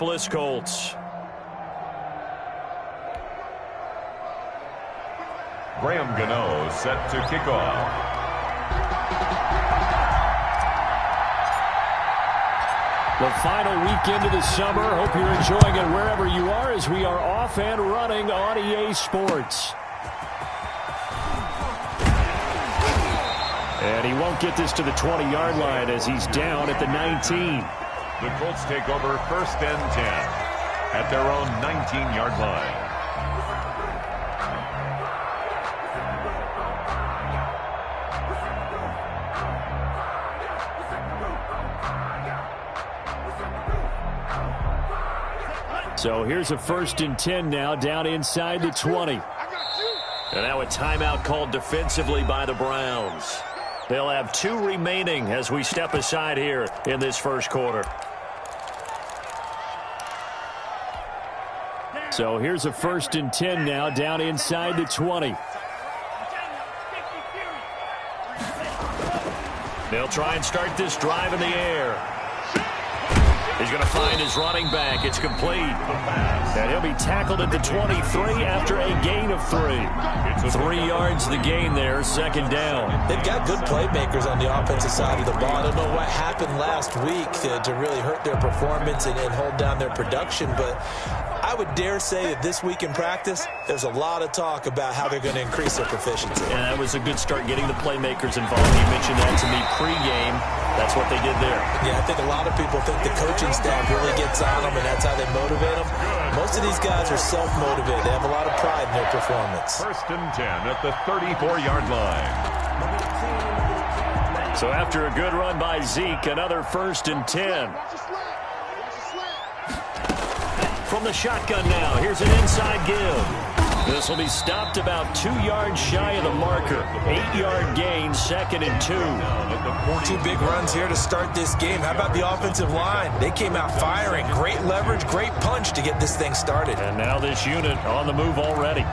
Indianapolis Colts. Graham Gano set to kick off. The final weekend of the summer. Hope you're enjoying it wherever you are as we are off and running on EA Sports. And he won't get this to the 20-yard line as he's down at the 19. The Colts take over 1st and 10 at their own 19-yard line. So here's a 1st and 10 now, down inside the 20. And now a timeout called defensively by the Browns. They'll have 2 remaining as we step aside here in this first quarter. So here's a 1st and 10 now, down inside the 20. They'll try and start this drive in the air. He's going to find his running back. It's complete. And he'll be tackled at the 23 after a gain of 3. 3 yards the gain there, 2nd down. They've got good playmakers on the offensive side of the ball. I don't know what happened last week to really hurt their performance and hold down their production, but I would dare say that this week in practice, there's a lot of talk about how they're going to increase their proficiency. And that was a good start getting the playmakers involved. You mentioned that to me pregame. That's what they did there. Yeah, I think a lot of people think the coaching staff really gets on them, and that's how they motivate them. Most of these guys are self-motivated. They have a lot of pride in their performance. 1st and 10 at the 34-yard line. So after a good run by Zeke, another 1st and 10. From the shotgun now, here's an inside give. This will be stopped about 2 yards shy of the marker. 8-yard gain, 2nd and 2. 2 big runs here to start this game. How about the offensive line? They came out firing. Great leverage, great punch to get this thing started. And now this unit on the move already.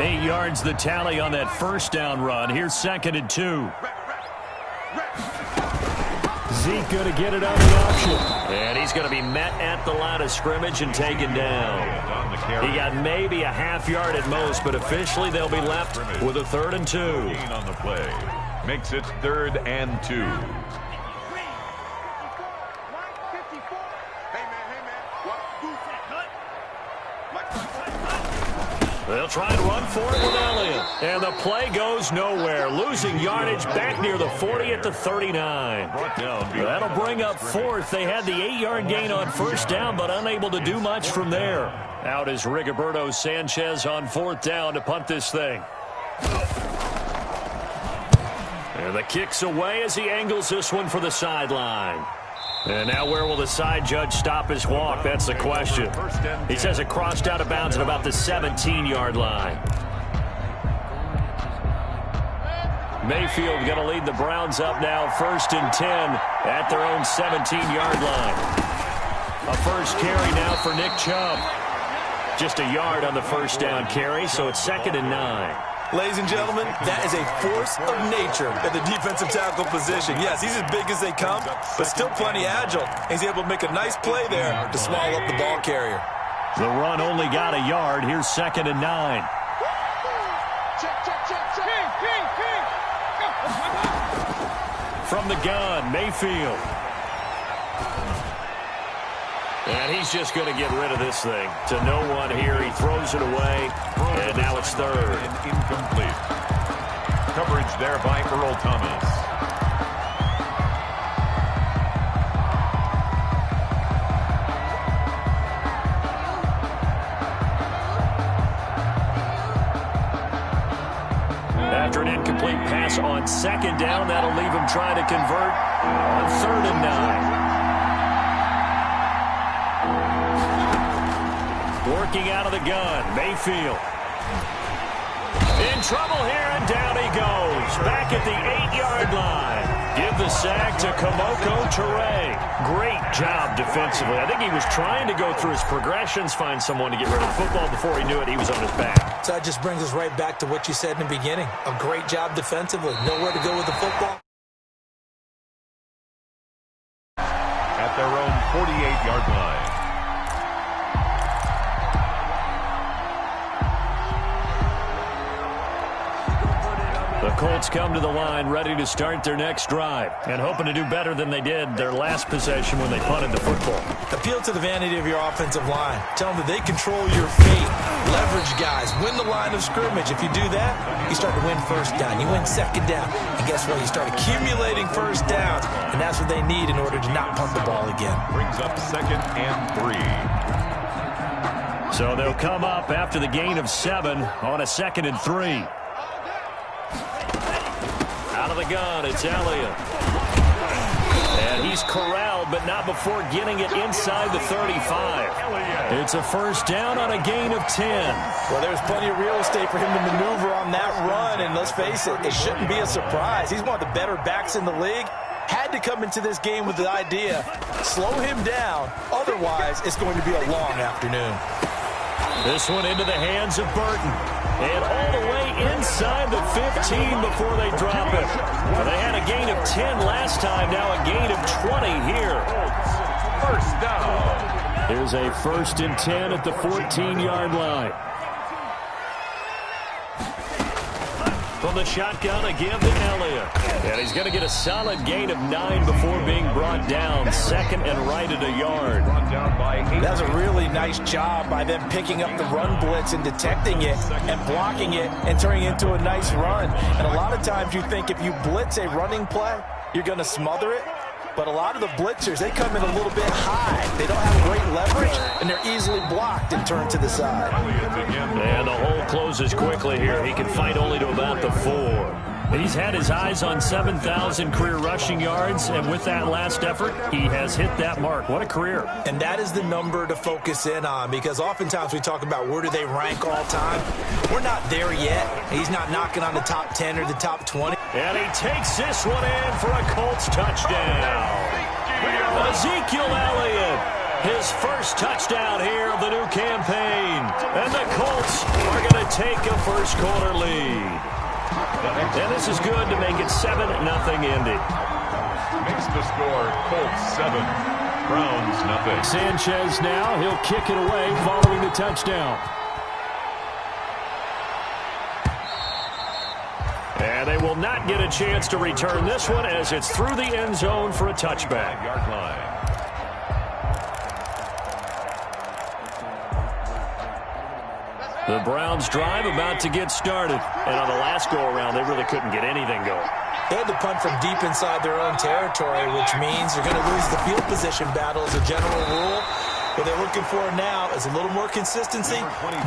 8 yards the tally on that 1st down run. Here's 2nd and 2. Zeke going to get it on the option. And he's going to be met at the line of scrimmage and taken down. He got maybe a half yard at most, but officially they'll be left with a 3rd and 2. Gain on the play. Makes it 3rd and 2. They'll try and run for it with Elliott. And the play goes nowhere. Losing yardage back near the 40 at the 39. That'll bring up 4th. They had the 8-yard gain on 1st down, but unable to do much from there. Out is Rigoberto Sanchez on 4th down to punt this thing. And the kick's away as he angles this one for the sideline. And now where will the side judge stop his walk? That's the question. He says it crossed out of bounds at about the 17-yard line. Mayfield going to lead the Browns up now, 1st and 10 at their own 17-yard line. A first carry now for Nick Chubb. Just a yard on the 1st down carry, so it's 2nd and 9. Ladies and gentlemen, that is a force of nature at the defensive tackle position. Yes, he's as big as they come, but still plenty agile. He's able to make a nice play there to swallow up the ball carrier. The run only got a yard. Here's 2nd and 9. From the gun, Mayfield. And he's just going to get rid of this thing. To no one here. He throws it away. And now it's 3rd. And incomplete. Coverage there by Earl Thomas. After an incomplete pass on 2nd down, that'll leave him trying to convert on 3rd and 9. Working out of the gun, Mayfield. In trouble here, and down he goes. Back at the 8-yard line. Give the sack to Kamoko Toure. Great job defensively. I think he was trying to go through his progressions, find someone to get rid of the football. Before he knew it, he was on his back. So that just brings us right back to what you said in the beginning. A great job defensively. Nowhere to go with the football. At their own 48-yard line. The Colts come to the line ready to start their next drive and hoping to do better than they did their last possession when they punted the football. Appeal to the vanity of your offensive line. Tell them that they control your fate. Leverage guys. Win the line of scrimmage. If you do that, you start to win first down. You win second down. And guess what? You start accumulating first downs. And that's what they need in order to not punt the ball again. Brings up 2nd and 3. So they'll come up after the gain of 7 on a 2nd and 3. Out of the gun, it's Elliott. And he's corralled, but not before getting it inside the 35. It's a first down on a gain of 10. Well, there's plenty of real estate for him to maneuver on that run, and let's face it, it shouldn't be a surprise. He's one of the better backs in the league. Had to come into this game with the idea, slow him down, otherwise it's going to be a long afternoon. This one into the hands of Burton. And all the way inside the 15 before they drop it. They had a gain of 10 last time, now a gain of 20 here. First down. Here's a 1st and 10 at the 14-yard line. From the shotgun, a give to Elliott. And he's going to get a solid gain of 9 before being brought down. 2nd and right at a yard. Brought down by 8. That's a really nice job by them picking up the run blitz and detecting it and blocking it and turning it into a nice run. And a lot of times you think if you blitz a running play, you're going to smother it. But a lot of the blitzers, they come in a little bit high. They don't have great leverage, and they're easily blocked and turned to the side. And the hole closes quickly here. He can fight only to about the 4. He's had his eyes on 7,000 career rushing yards, and with that last effort, he has hit that mark. What a career. And that is the number to focus in on, because oftentimes we talk about where do they rank all time. We're not there yet. He's not knocking on the top 10 or the top 20. And he takes this one in for a Colts touchdown. Ezekiel Elliott, his first touchdown here of the new campaign. And the Colts are going to take a first-quarter lead. And this is good to make it 7-0 Indy. Makes the score Colts 7, Browns nothing. Sanchez now, he'll kick it away following the touchdown. And they will not get a chance to return this one as it's through the end zone for a touchback. Yard line. The Browns drive about to get started. And on the last go-around, they really couldn't get anything going. They had to punt from deep inside their own territory, which means they're going to lose the field position battle as a general rule. What they're looking for now is a little more consistency,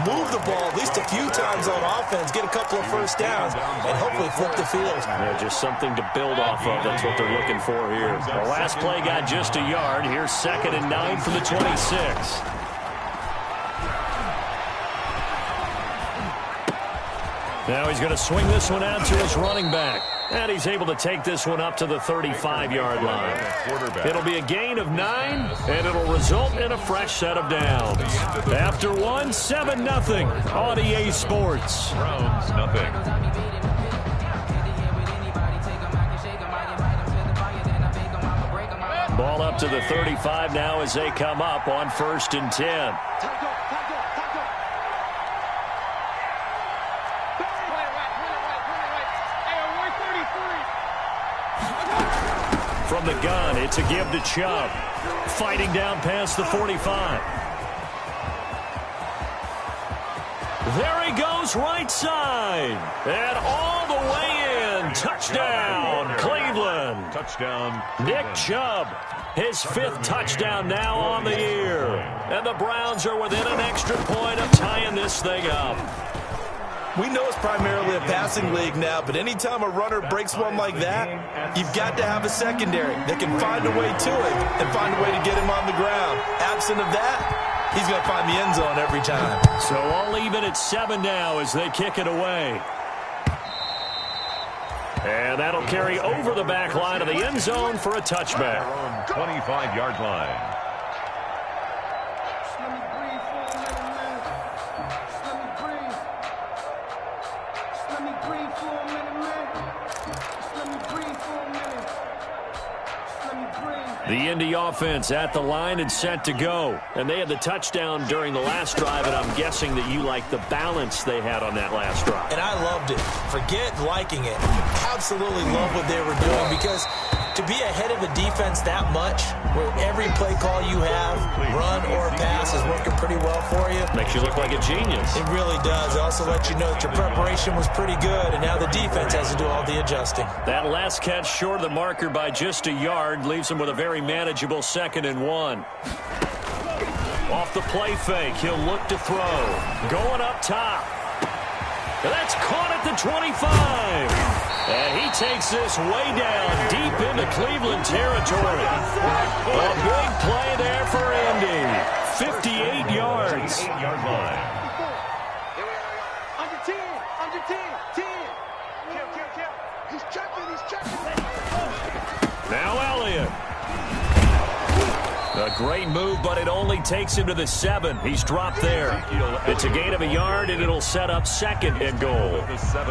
move the ball at least a few times on offense, get a couple of first downs, and hopefully flip the field. Yeah, just something to build off of. That's what they're looking for here. The last play got just a yard. Here's 2nd and 9 from the 26. Now he's going to swing this one out to his running back. And he's able to take this one up to the 35-yard line. It'll be a gain of 9, and it'll result in a fresh set of downs. After one, 7-0 on EA Sports. Browns nothing. Ball up to the 35 now as they come up on 1st and 10. From the gun, it's a give to Chubb. Fighting down past the 45. There he goes, right side. And all the way in. Touchdown, Cleveland. Touchdown. Nick Chubb, his 5th touchdown now on the year. And the Browns are within an extra point of tying this thing up. We know it's primarily a passing league now, but anytime a runner breaks one like that, you've got to have a secondary that can find a way to him and find a way to get him on the ground. Absent of that, he's going to find the end zone every time. So all even at 7 now as they kick it away. And that'll carry over the back line of the end zone for a touchback. 25-yard line. The Indy offense at the line and set to go. And they had the touchdown during the last drive, and I'm guessing that you like the balance they had on that last drive. And I loved it. Forget liking it. Absolutely love what they were doing, because to be ahead of a defense that much, where every play call you have, run or pass, is working pretty well for you. Makes you look like a genius. It really does. It also lets you know that your preparation was pretty good, and now the defense has to do all the adjusting. That last catch short of the marker by just a yard leaves him with a very manageable 2nd and 1. Off the play fake, he'll look to throw. Going up top. And that's caught at the 25. And he takes this way down deep into Cleveland territory. A big play there for Indy. 58 yards. 8-yard line. Under 10, under 10, 10. Kill. He's checking. Now Elliott. A great move, but it only takes him to the 7. He's dropped there. It's a gain of a yard, and it'll set up 2nd and goal.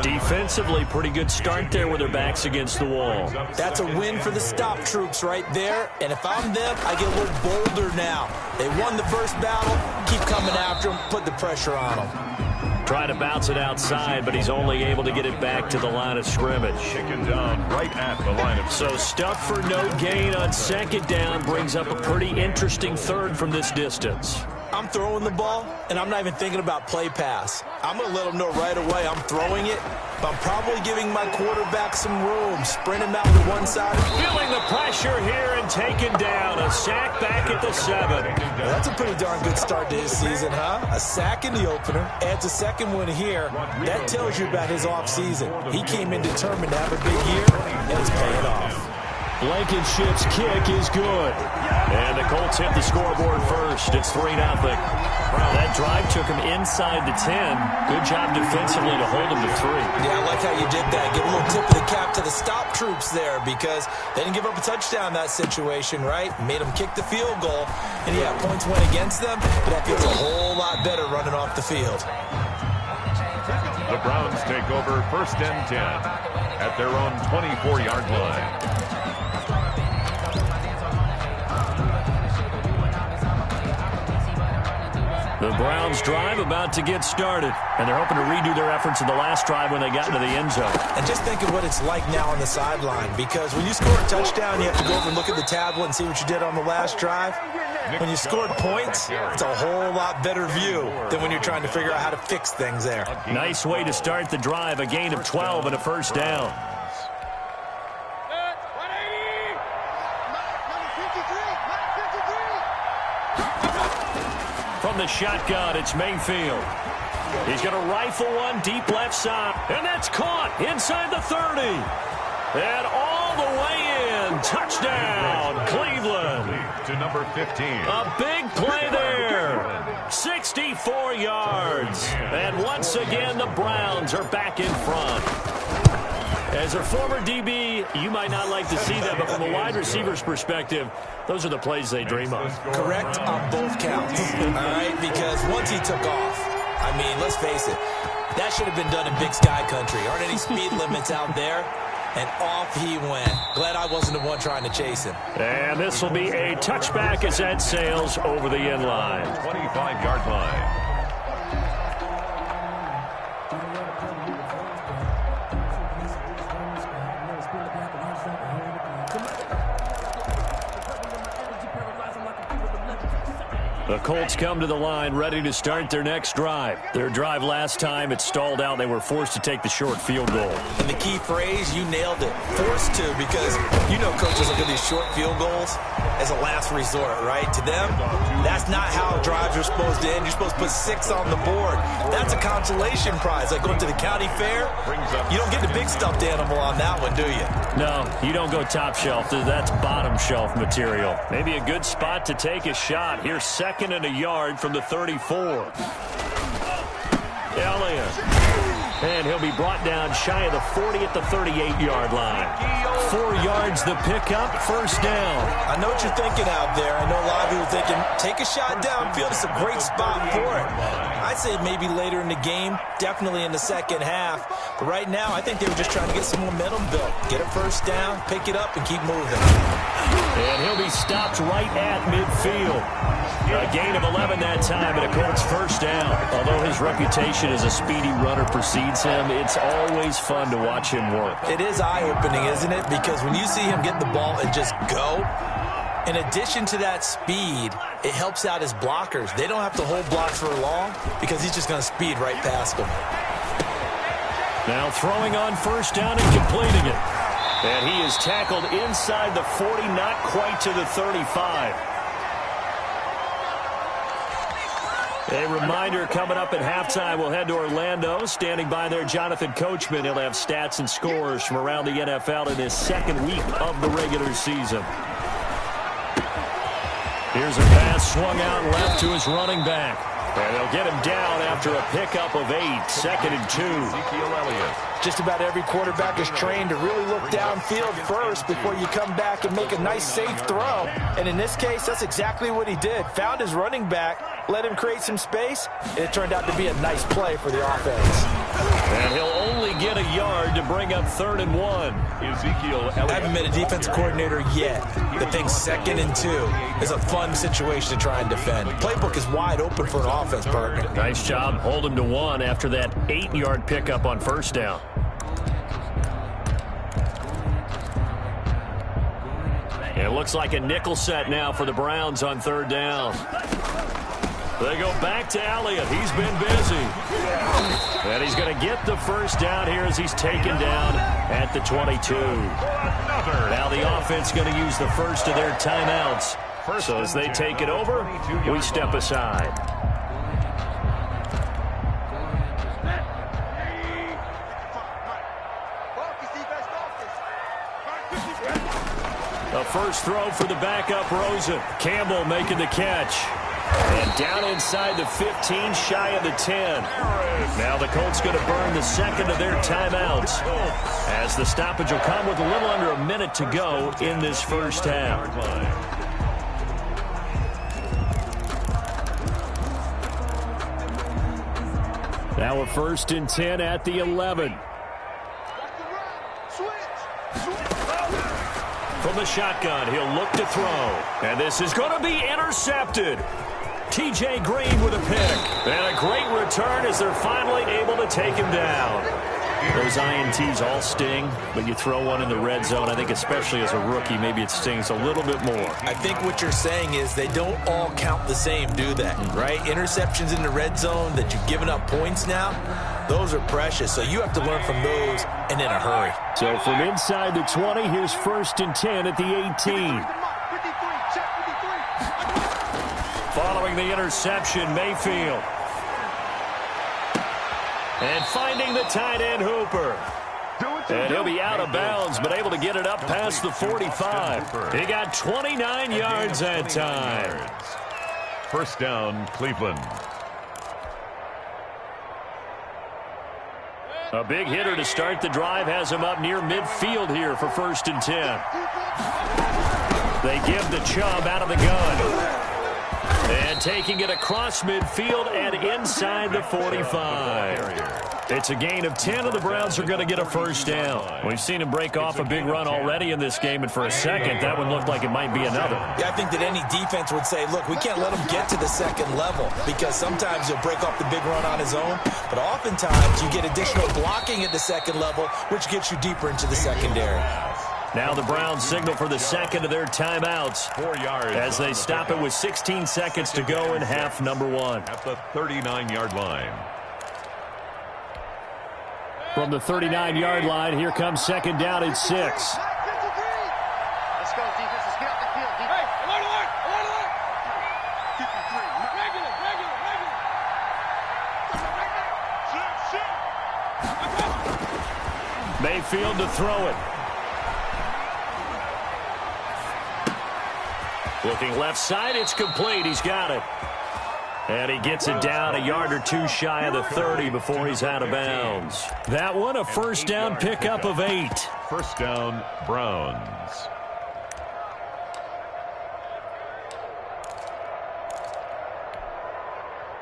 Defensively, pretty good start there with their backs against the wall. That's a win for the stop troops right there. And if I'm them, I get a little bolder now. They won the first battle. Keep coming after them. Put the pressure on them. Trying to bounce it outside, but he's only able to get it back to the line of scrimmage. Taken down right at the line of So stuff for no gain on 2nd down brings up a pretty interesting 3rd from this distance. I'm throwing the ball, and I'm not even thinking about play pass. I'm going to let them know right away I'm throwing it, but I'm probably giving my quarterback some room. Sprint him out to one side. Feeling the pressure here and taken down. A sack back at the 7. Well, that's a pretty darn good start to his season, huh? A sack in the opener, adds a 2nd one here. That tells you about his offseason. He came in determined to have a big year, and it's paying off. Blankenship's kick is good. And the Colts hit the scoreboard first. It's 3-0. That drive took him inside the 10. Good job defensively to hold him to 3. Yeah, I like how you did that. Give a little tip of the cap to the stop troops there, because they didn't give up a touchdown in that situation, right? Made them kick the field goal. And yeah, points went against them, but that feels a whole lot better running off the field. The Browns take over 1st and 10 at their own 24-yard line. The Browns drive about to get started, and they're hoping to redo their efforts in the last drive when they got into the end zone. And just think of what it's like now on the sideline, because when you score a touchdown, you have to go over and look at the tablet and see what you did on the last drive. When you scored points, it's a whole lot better view than when you're trying to figure out how to fix things there. Nice way to start the drive, a gain of 12 and a 1st down. From the shotgun, it's Mayfield. He's going to rifle one deep left side. And that's caught inside the 30. And all the way in. Touchdown, Cleveland. To number 15. A big play there. 64 yards. And once again, the Browns are back in front. As a former DB, you might not like to see that, but from a wide receiver's perspective, those are the plays they dream of. Correct on both counts, all right? Because once he took off, I mean, let's face it, that should have been done in Big Sky Country. Aren't any speed limits out there? And off he went. Glad I wasn't the one trying to chase him. And this will be a touchback as that sails over the end line. 25-yard line. The Colts come to the line ready to start their next drive. Their drive last time, it stalled out. They were forced to take the short field goal. And the key phrase, you nailed it. Forced to, because you know coaches look at these short field goals as a last resort, right? To them, that's not how drives are supposed to end. You're supposed to put 6 on the board. That's a consolation prize. Like going to the county fair, you don't get the big stuffed animal on that one, do you? No, you don't go top shelf. That's bottom shelf material. Maybe a good spot to take a shot. Here's 2nd and a yard from the 34. Elliott. And he'll be brought down shy of the 40 at the 38-yard line. 4 yards the pickup, 1st down. I know what you're thinking out there. I know a lot of people are thinking, take a shot downfield. It's a great spot for it. I'd say maybe later in the game, definitely in the second half. But right now, I think they were just trying to get some momentum built. Get a 1st down, pick it up, and keep moving. And he'll be stopped right at midfield. A gain of 11 that time, and a Colts first down. Although his reputation as a speedy runner precedes him, it's always fun to watch him work. It is eye-opening, isn't it? Because when you see him get the ball and just go, in addition to that speed, it helps out his blockers. They don't have to hold blocks for long because he's just going to speed right past them. Now throwing on first down and completing it. And he is tackled inside the 40, not quite to the 35. A reminder coming up at halftime, we'll head to Orlando. Standing by there, Jonathan Coachman. He'll have stats and scores from around the NFL in his second week of the regular season. Here's a pass swung out left to his running back. And they'll get him down after a pickup of 8, 2nd and 2. Ezekiel Elliott. Just about every quarterback is trained to really look downfield first before you come back and make a nice, safe throw. And in this case, that's exactly what he did. Found his running back, let him create some space, and it turned out to be a nice play for the offense. And he'll only get a yard to bring up 3rd and 1. Ezekiel Elliott. I haven't been a defensive coordinator yet. The thing's 2nd and 2 is a fun situation to try and defend. Playbook is wide open for an offense, partner. Nice job. Hold him to 1 after that 8-yard pickup on first down. It looks like a nickel set now for the Browns on 3rd down. They go back to Elliott. He's been busy. And he's going to get the first down here as he's taken down at the 22. Now the offense going to use the first of their timeouts. So as they take it over, we step aside. A first throw for the backup Rosen. Campbell making the catch. And down inside the 15, shy of the 10. Now the Colts going to burn the second of their timeouts, as the stoppage will come with a little under a minute to go in this first half. Now a 1st and 10 at the 11. From the shotgun, he'll look to throw. And this is going to be intercepted. T.J. Green with a pick. And a great return as they're finally able to take him down. Those INTs all sting, but you throw one in the red zone, I think especially as a rookie, maybe it stings a little bit more. I think what you're saying is they don't all count the same, do they? Right? Interceptions in the red zone that you've given up points now, those are precious. So you have to learn from those and in a hurry. So from inside the 20, here's 1st and 10 at the 18. Following the interception, Mayfield. And finding the tight end, Hooper. And he'll be out of bounds, but able to get it up past the 45. He got 29 yards that time. First down, Cleveland. A big hitter to start the drive has him up near midfield here for 1st and 10. They give the Chubb out of the gun. And taking it across midfield and inside the 45. It's a gain of 10, and the Browns are going to get a first down. We've seen him break off a big run already in this game, and for a second, that one looked like it might be another. Yeah, I think that any defense would say, look, we can't let him get to the 2nd level, because sometimes he'll break off the big run on his own, but oftentimes you get additional blocking at the 2nd level, which gets you deeper into the secondary. Now the Browns signal for the 2nd of their timeouts 4 yards as they stop it with 16 seconds to go in half number 1. at the 39-yard line. From the 39-yard line, here comes 2nd down at 6. Let's go, defense. Let's get out the field, defense. Hey, alert! Regular. Mayfield to throw it. Looking left side, it's complete. He's got it. And he gets it down a yard or two shy of the 30 before he's out of bounds. That one, a first down pickup of 8. First down, Browns.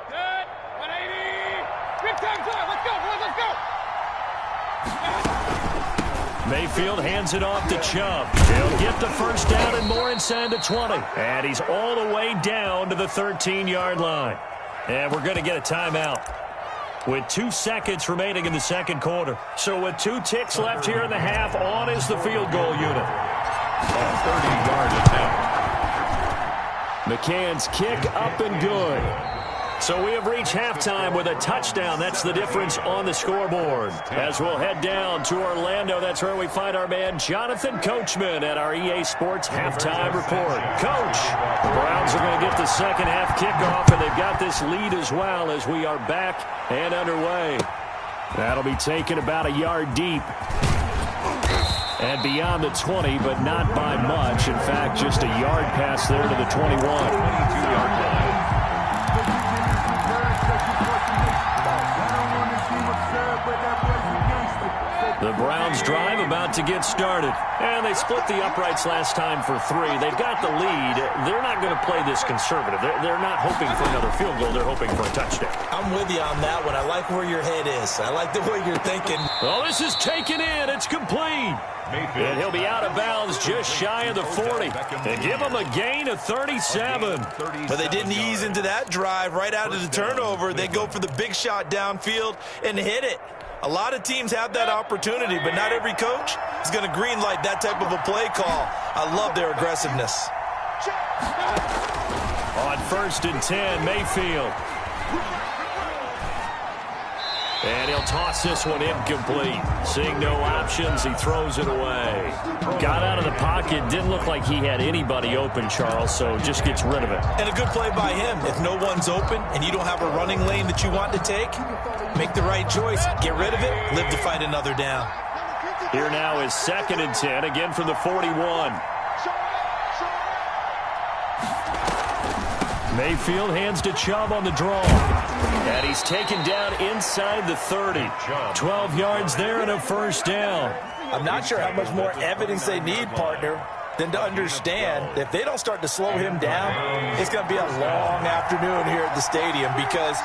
Good. 180. Big time time. Let's go, boys. Let's go. Mayfield hands it off to Chubb. He'll get the first down and more inside the 20. And he's all the way down to the 13-yard line. And we're going to get a timeout with 2 seconds remaining in the second quarter. So with 2 ticks left here in the half, on is the field goal unit. A 30-yard attempt. McCann's kick up and good. So we have reached halftime with a touchdown. That's the difference on the scoreboard. As we'll head down to Orlando, that's where we find our man Jonathan Coachman at our EA Sports Halftime Report. Coach, the Browns are going to get the second half kickoff, and they've got this lead as well as we are back and underway. That'll be taken about a yard deep. And beyond the 20, but not by much. In fact, just a yard pass there to the 21. 22-yard line. The Browns drive about to get started. And they split the uprights last time for 3. They've got the lead. They're not going to play this conservative. They're not hoping for another field goal. They're hoping for a touchdown. I'm with you on that one. I like where your head is. I like the way you're thinking. Well, this is taken in. It's complete. And he'll be out of bounds just shy of the 40. And give him a gain of 37. But they didn't ease into that drive right out of the turnover. They go for the big shot downfield and hit it. A lot of teams have that opportunity, but not every coach is going to greenlight that type of a play call. I love their aggressiveness. On 1st and 10, Mayfield. And he'll toss this one incomplete. Seeing no options, he throws it away. Got out of the pocket. Didn't look like he had anybody open, Charles, so just gets rid of it. And a good play by him. If no one's open and you don't have a running lane that you want to take, make the right choice. Get rid of it. Live to fight another down. Here now is 2nd and 10, again from the 41. Mayfield hands to Chubb on the draw. And he's taken down inside the 30. 12 yards there and a first down. I'm not sure how much more evidence they need, partner, than to understand if they don't start to slow him down, it's going to be a long afternoon here at the stadium because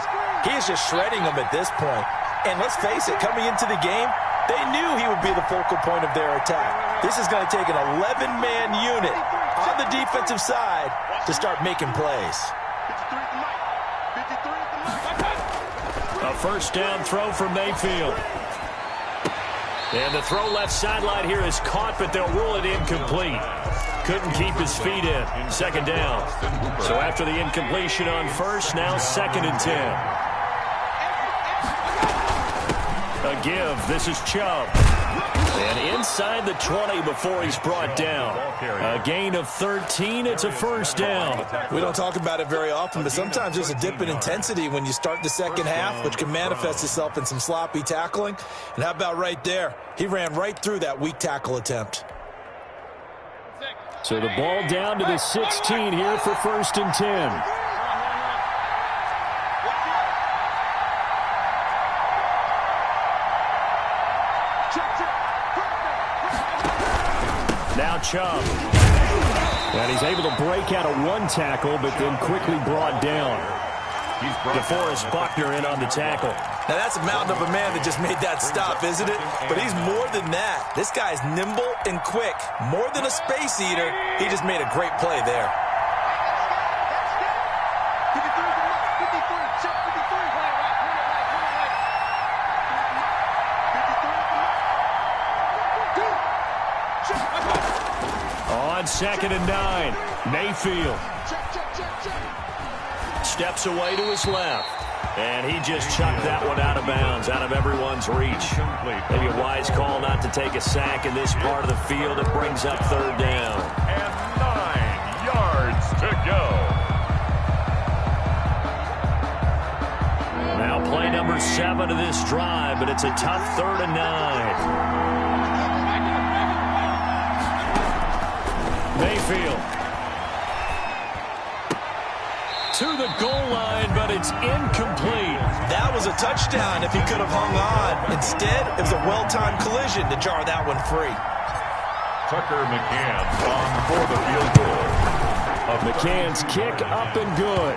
he is just shredding them at this point. And let's face it, coming into the game, they knew he would be the focal point of their attack. This is going to take an 11-man unit on the defensive side to start making plays. A first down throw from Mayfield. And the throw left sideline here is caught, but they'll rule it incomplete. Couldn't keep his feet in. 2nd down. So after the incompletion on 1st, now 2nd and 10. A give. This is Chubb. And inside the 20 before he's brought down. A gain of 13. It's a first down. We don't talk about it very often, but sometimes there's a dip in intensity when you start the second half, which can manifest itself in some sloppy tackling. And how about right there? He ran right through that weak tackle attempt. So the ball down to the 16 here for 1st and 10. Now Chubb. And he's able to break out of one tackle, but then quickly brought down. DeForest Buckner in on the tackle. Now that's a mountain of a man that just made that stop, isn't it? But he's more than that. This guy's nimble and quick. More than a space eater, he just made a great play there. On 2nd and 9, Mayfield steps away to his left. And he just chucked that one out of bounds, out of everyone's reach. Maybe a wise call not to take a sack in this part of the field. It brings up 3rd down. And 9 yards to go. Now play number 7 of this drive, but it's a tough 3rd and 9. Mayfield to the goal line, but it's incomplete. That was a touchdown if he could have hung on. Instead, it was a well-timed collision to jar that one free. Tucker McCann on for the field goal. A McCann's kick up and good.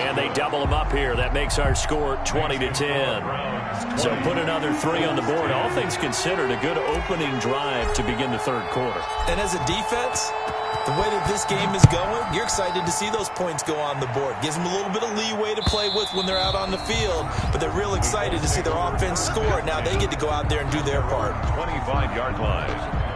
And they double him up here. That makes our score 20-10. So put another 3 on the board. All things considered, a good opening drive to begin the third quarter. And as a defense, the way that this game is going, you're excited to see those points go on the board. Gives them a little bit of leeway to play with when they're out on the field, but they're real excited to see their offense score. Now they get to go out there and do their part. 25-yard line.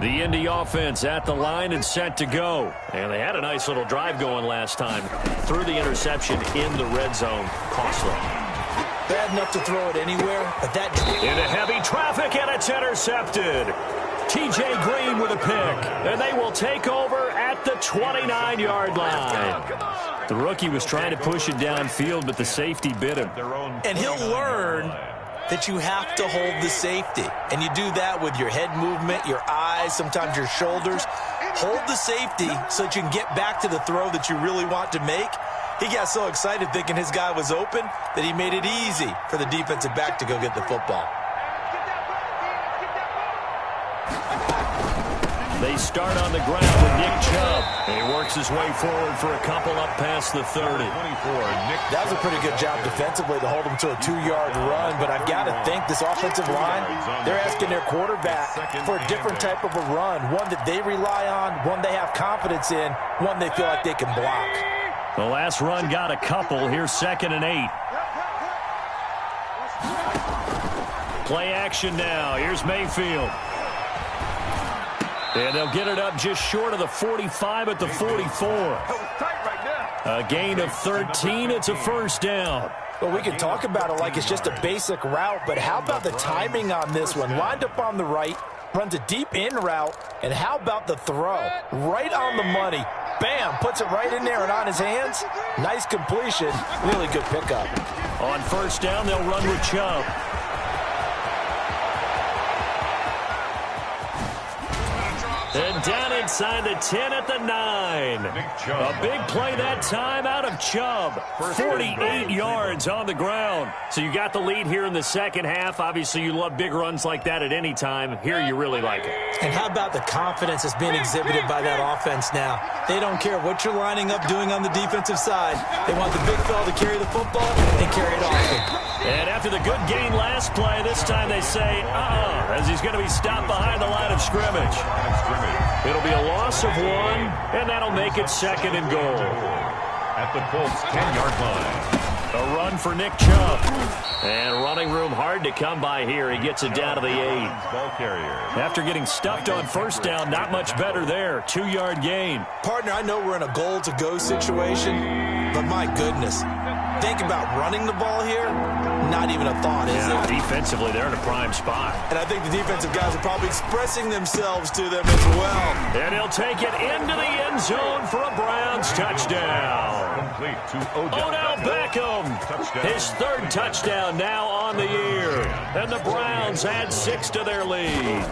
The Indy offense at the line and set to go. And they had a nice little drive going last time. Threw the interception in the red zone. Costly. Bad enough to throw it anywhere, but that... Into heavy traffic, and it's intercepted. T.J. Green with a pick. And they will take over at the 29-yard line. The rookie was trying to push it downfield, but the safety bit him. And he'll learn that you have to hold the safety. And you do that with your head movement, your eyes, sometimes your shoulders. Hold the safety so that you can get back to the throw that you really want to make. He got so excited thinking his guy was open that he made it easy for the defensive back to go get the football. They start on the ground with Nick Chubb. And he works his way forward for a couple up past the 30. That was a pretty good job defensively to hold him to a 2-yard run, but I've got to think this offensive line, they're asking their quarterback for a different type of a run, one that they rely on, one they have confidence in, one they feel like they can block. The last run got a couple. Here's 2nd and 8. Play action now. Here's Mayfield. And they'll get it up just short of the 45 at the 44. A gain of 13. It's a first down. Well, we can talk about it like it's just a basic route, but how about the timing on this one? Lined up on the right, runs a deep in route, and how about the throw? Right on the money. Bam, puts it right in there and on his hands. Nice completion. Really good pickup. On first down, they'll run with Chubb. And down inside the 10 at the 9. A big play that time out of Chubb. 48 yards on the ground. So you got the lead here in the second half. Obviously, you love big runs like that at any time. Here, you really like it. And how about the confidence that's being exhibited by that offense now? They don't care what you're lining up doing on the defensive side. They want the big fella to carry the football and carry it often. And after the good gain last play, this time they say, as he's going to be stopped behind the line of scrimmage. It'll be a loss of 1, and that'll make it 2nd and goal. At the Colts' 10-yard line. A run for Nick Chubb. And running room hard to come by here. He gets it down to the 8. Ball carrier. After getting stuffed on first down, not much better there. 2-yard gain. Partner, I know we're in a goal-to-go situation, but my goodness. Think about running the ball here. Not even a thought, is it? Defensively, they're in a prime spot. And I think the defensive guys are probably expressing themselves to them as well. And he'll take it into the end zone for a Browns touchdown. Complete to Odell Beckham. His 3rd touchdown now on the year. And the Browns add 6 to their lead.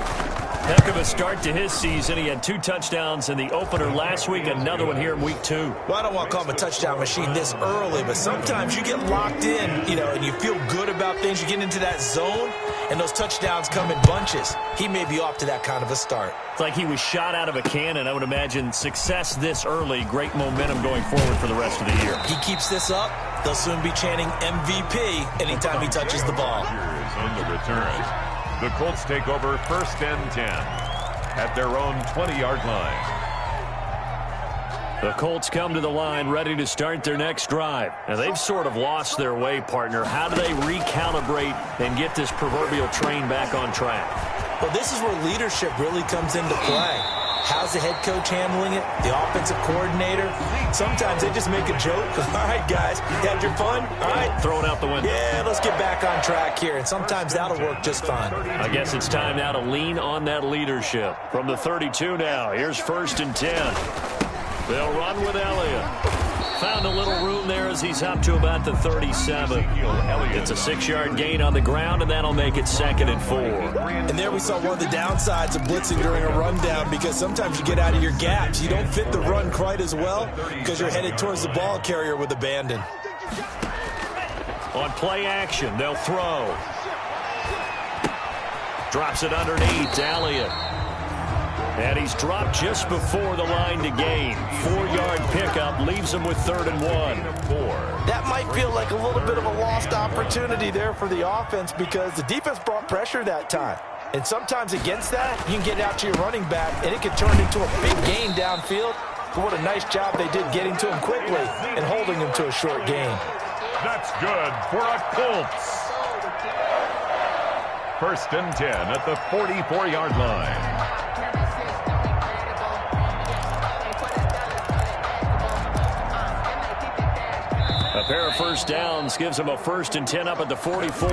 Heck of a start to his season. He had 2 touchdowns in the opener last week, another one here in week 2. Well, I don't want to call him a touchdown machine this early, but sometimes you get locked in, and you feel good about things. You get into that zone, and those touchdowns come in bunches. He may be off to that kind of a start. It's like he was shot out of a cannon. I would imagine success this early, great momentum going forward for the rest of the year. He keeps this up, they'll soon be chanting MVP anytime he touches the ball. On the return. The Colts take over 1st and 10 at their own 20-yard line. The Colts come to the line ready to start their next drive. Now, they've sort of lost their way, partner. How do they recalibrate and get this proverbial train back on track? Well, this is where leadership really comes into play. How's the head coach handling it? The offensive coordinator? Sometimes they just make a joke. All right, guys, you had your fun? All right. Throw it out the window. Yeah, let's get back on track here. And sometimes that'll work just fine. I guess it's time now to lean on that leadership. From the 32 now, here's 1st and 10. They'll run with Elliott. Found a little room there as he's up to about the 37. It's a 6-yard gain on the ground, and that'll make it 2nd and 4. And there we saw one of the downsides of blitzing during a rundown, because sometimes you get out of your gaps. You don't fit the run quite as well because you're headed towards the ball carrier with abandon. On play action, they'll throw. Drops it underneath, Elliott. And he's dropped just before the line to gain. 4-yard pickup leaves him with 3rd and 1. That might feel like a little bit of a lost opportunity there for the offense, because the defense brought pressure that time. And sometimes against that, you can get out to your running back, and it can turn into a big gain downfield. But what a nice job they did getting to him quickly and holding him to a short gain. That's good for a Colts. 1st and 10 at the 44-yard line. A pair of first downs gives him a 1st and 10 up at the 44.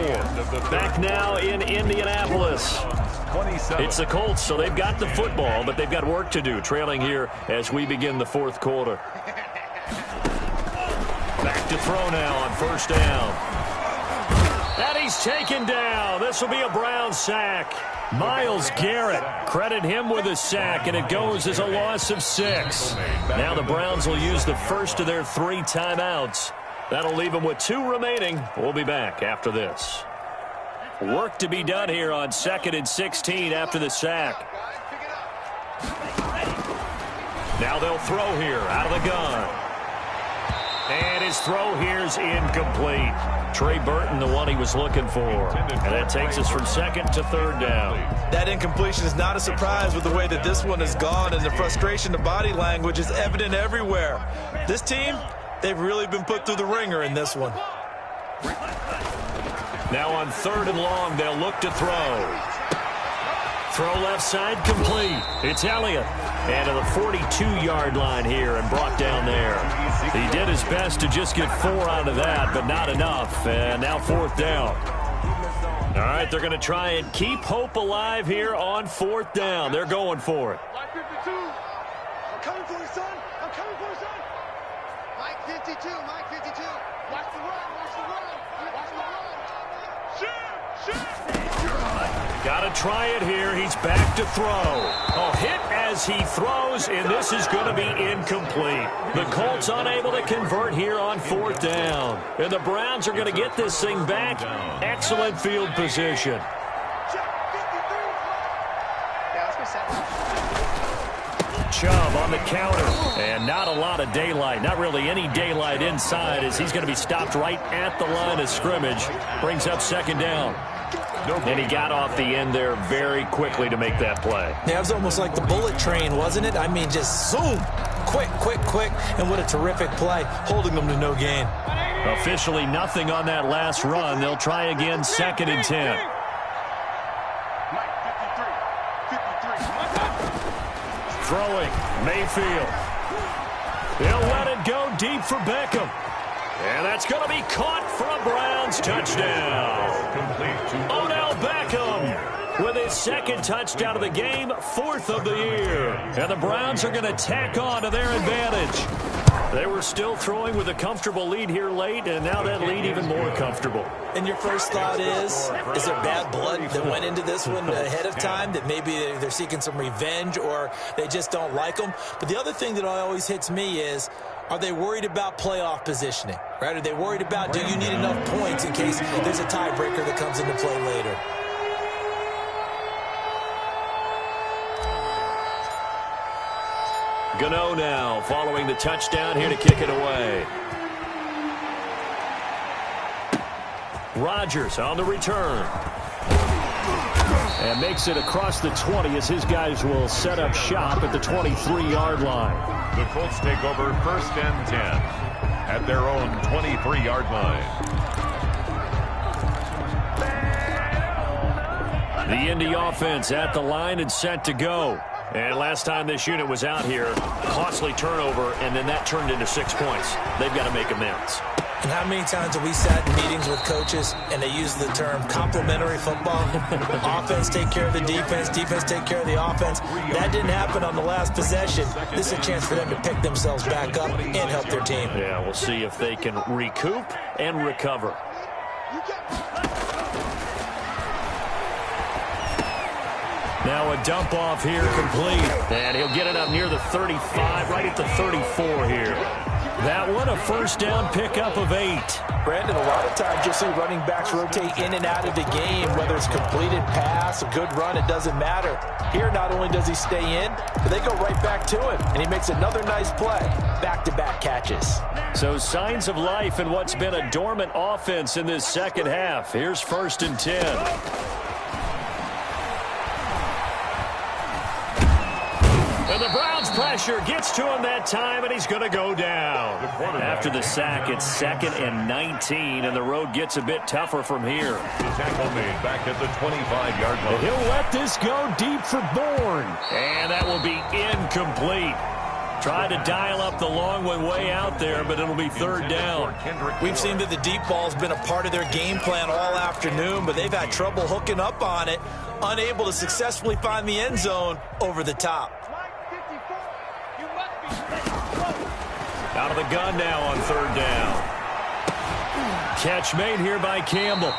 Back now in Indianapolis. It's the Colts, so they've got the football, but they've got work to do, trailing here as we begin the 4th quarter. Back to throw now on 1st down. And he's taken down. This will be a Browns sack. Myles Garrett, credit him with a sack, and it goes as a loss of 6. Now the Browns will use the first of their 3 timeouts. That'll leave them with 2 remaining. We'll be back after this. Work to be done here on 2nd and 16 after the sack. Now they'll throw here out of the gun. And his throw here's incomplete. Trey Burton, the one he was looking for. And that takes us from 2nd to 3rd down. That incompletion is not a surprise with the way that this one has gone, and the frustration of body language is evident everywhere. This team, they've really been put through the ringer in this one. Now on 3rd and long, they'll look to throw. Throw left side complete. It's Elliott. And to the 42-yard line here and brought down there. He did his best to just get 4 out of that, but not enough. And now 4th down. All right, they're going to try and keep hope alive here on 4th down. They're going for it. Mike 52. I'm coming for you, son. I'm coming for you, son. Mike 52. Mike 52. Watch the run. Watch the run. Watch the run. Shoot. Shoot. Got to try it here. He's back to throw. A hit as he throws, and this is going to be incomplete. The Colts unable to convert here on 4th down. And the Browns are going to get this thing back. Excellent field position. Chubb on the counter, and not a lot of daylight. Not really any daylight inside, as he's going to be stopped right at the line of scrimmage. Brings up 2nd down. And he got off the end there very quickly to make that play. Yeah, it was almost like the bullet train, wasn't it? I mean, just zoom. Quick, quick, quick. And what a terrific play, holding them to no gain. Officially nothing on that last run. They'll try again, 2nd and 10. Throwing, Mayfield. He'll let it go deep for Beckham. And that's going to be caught for a Browns touchdown. Odell Beckham with his 2nd touchdown of the game, 4th of the year. And the Browns are going to tack on to their advantage. They were still throwing with a comfortable lead here late, and now that lead even more comfortable. And your first thought is there bad blood that went into this one ahead of time, that maybe they're seeking some revenge or they just don't like them? But the other thing that always hits me is, are they worried about playoff positioning? Right? Are they worried about, do you need enough points in case there's a tiebreaker that comes into play later? Gano now following the touchdown here to kick it away. Rodgers on the return. And makes it across the 20 as his guys will set up shop at the 23-yard line. The Colts take over 1st and 10 at their own 23-yard line. The Indy offense at the line and set to go. And last time this unit was out here, costly turnover, and then that turned into 6 points. They've got to make amends. And how many times have we sat in meetings with coaches and they use the term complementary football? Offense take care of the defense, defense take care of the offense. That didn't happen on the last possession. This is a chance for them to pick themselves back up and help their team. Yeah, we'll see if they can recoup and recover. Now a dump off here complete. And he'll get it up near the 35, right at the 34 here. That one, a first down pickup of 8. Brandon, a lot of times you'll see running backs rotate in and out of the game, whether it's completed pass, a good run, it doesn't matter. Here, not only does he stay in, but they go right back to him, and he makes another nice play. Back-to-back catches. So signs of life in what's been a dormant offense in this second half. Here's 1st and 10. And the Browns pressure gets to him that time, and he's going to go down. After the sack, it's 2nd and 19, and the road gets a bit tougher from here. The tackle made back at the 25-yard line. And he'll let this go deep for Bourne. And that will be incomplete. Tried to dial up the long one way out there, but it'll be 3rd down. We've seen that the deep ball's been a part of their game plan all afternoon, but they've had trouble hooking up on it, unable to successfully find the end zone over the top. Out of the gun now on 3rd down. Catch made here by Campbell.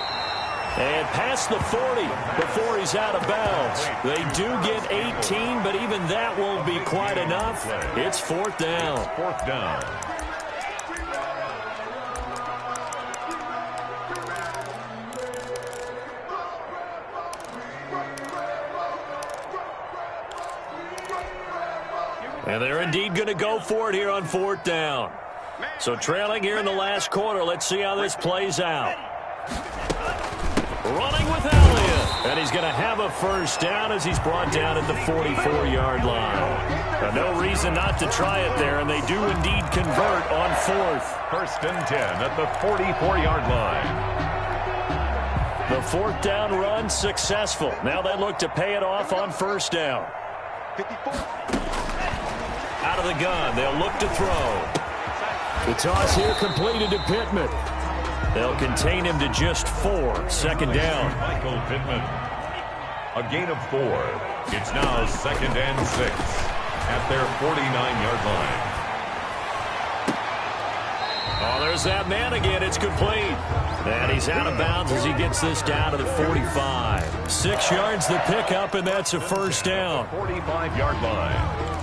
And past the 40 before he's out of bounds. They do get 18, but even that won't be quite enough. It's 4th down. 4th down. And they're indeed going to go for it here on 4th down. So trailing here in the last quarter. Let's see how this plays out. Running with Elliott. And he's going to have a first down as he's brought down at the 44-yard line. No reason not to try it there, and they do indeed convert on 4th. 1st and 10 at the 44-yard line. The 4th down run successful. Now they look to pay it off on 1st down. 54. Out of the gun, they'll look to throw. The toss here completed to Pittman. They'll contain him to just 4. 2nd down. Michael Pittman. A gain of 4. It's now 2nd and 6 at their 49-yard line. Oh, there's that man again. It's complete. And he's out of bounds as he gets this down to the 45. 6 yards the pickup, and that's a first down. 45-yard line.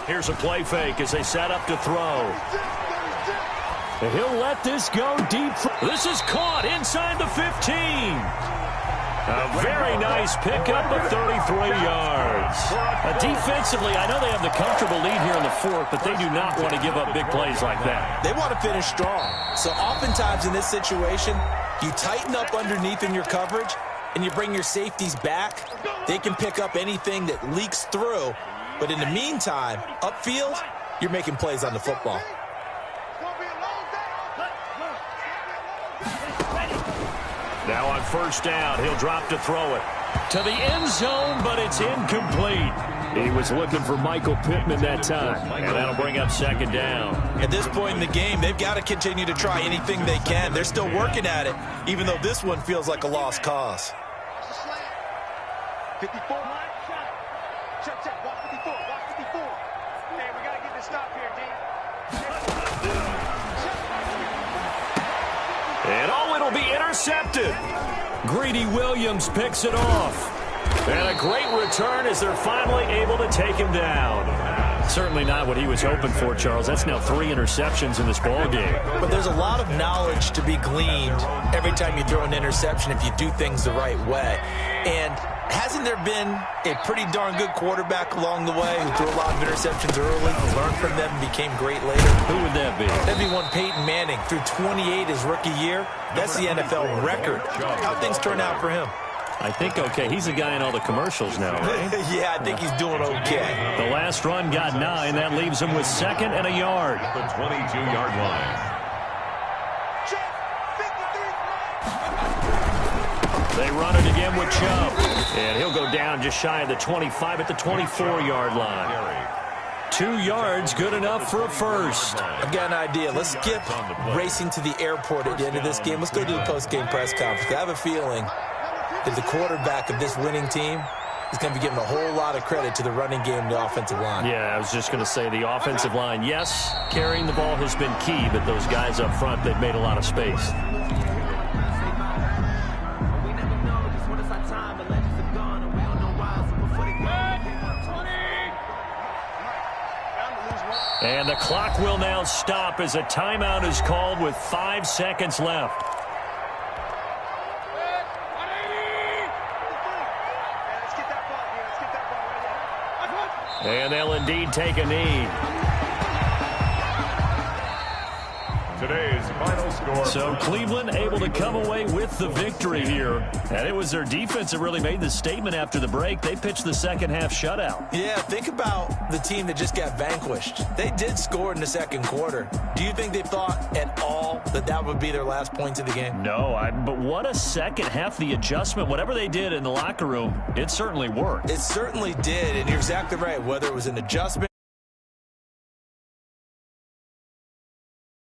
Here's a play fake as they set up to throw. And he'll let this go deep. This is caught inside the 15. A very nice pickup of 33 yards. Defensively, I know they have the comfortable lead here in the 4th, but they do not want to give up big plays like that. They want to finish strong. So oftentimes in this situation, you tighten up underneath in your coverage, and you bring your safeties back. They can pick up anything that leaks through. But in the meantime, upfield, you're making plays on the football. Now on 1st down, he'll drop to throw it. To the end zone, but it's incomplete. He was looking for Michael Pittman that time. And that'll bring up 2nd down. At this point in the game, they've got to continue to try anything they can. They're still working at it, even though this one feels like a lost cause. 54. Check. Watch 54. Watch 54. Hey, we got to get this stop here, D. And it'll be intercepted. Greedy Williams picks it off. And a great return as they're finally able to take him down. Certainly not what he was hoping for, Charles. That's now 3 interceptions in this ball game. But there's a lot of knowledge to be gleaned every time you throw an interception if you do things the right way. And hasn't there been a pretty darn good quarterback along the way who threw a lot of interceptions early, learned from them, and became great later? Who would that be? That'd be one Peyton Manning. Threw 28 his rookie year. That's the NFL record. How'd things turn out for him? I think okay. He's the guy in all the commercials now, right? Yeah, I think he's doing okay. The last run got 9. That leaves him with 2nd and a yard. The 22-yard line. They run it again with Chubb. And he'll go down just shy of the 25 at the 24-yard line. 2 yards, good enough for a first. I've got an idea. Let's skip racing to the airport at the end of this game. Let's go to the post-game press conference. I have a feeling that the quarterback of this winning team is going to be giving a whole lot of credit to the running game and the offensive line. Yeah, I was just going to say the offensive line, yes, carrying the ball has been key, but those guys up front, they've made a lot of space. And the clock will now stop as a timeout is called with 5 seconds left. And they'll indeed take a knee. Today's final score. So Cleveland able to come away with the victory here. And it was their defense that really made the statement after the break. They pitched the second half shutout. Yeah, think about the team that just got vanquished. They did score in the second quarter. Do you think they thought at all that that would be their last points of the game? No, but what a second half. The adjustment, whatever they did in the locker room, it certainly worked. It certainly did, and you're exactly right. Whether it was an adjustment